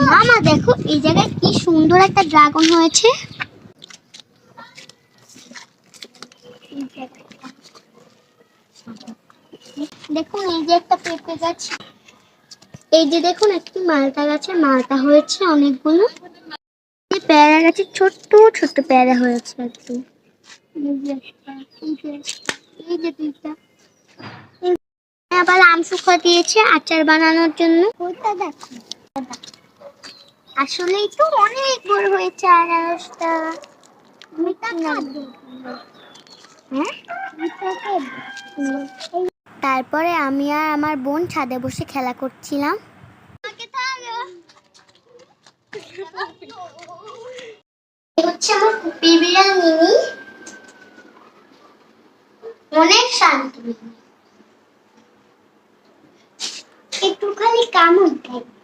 মামা দেখো এই জায়গায় কি সুন্দর একটা ড্রাগন হয়েছে। দেখুন এই যে একটা পেঁপে গাছ, এই যে দেখুন একটি মালটা গাছে মালটা হয়েছে অনেকগুলো। পেয়ারা গাছে ছোট্ট ছোট্ট পেয়ারা হয়েছে একটু। এই যে দুইটা আবার আম শুকা দিয়েছে আচার বানানোর জন্য। ওইটা দেখো আসলেই তো অনেক বড় হয়েছে আনারসটা। তারপরে আমি আর আমার বোন ছাদে বসে খেলা করছিলাম। হচ্ছে আমার কুপি বিড়াল মিনি, অনেক শান্ত, একটু খালি কামড় দেয়।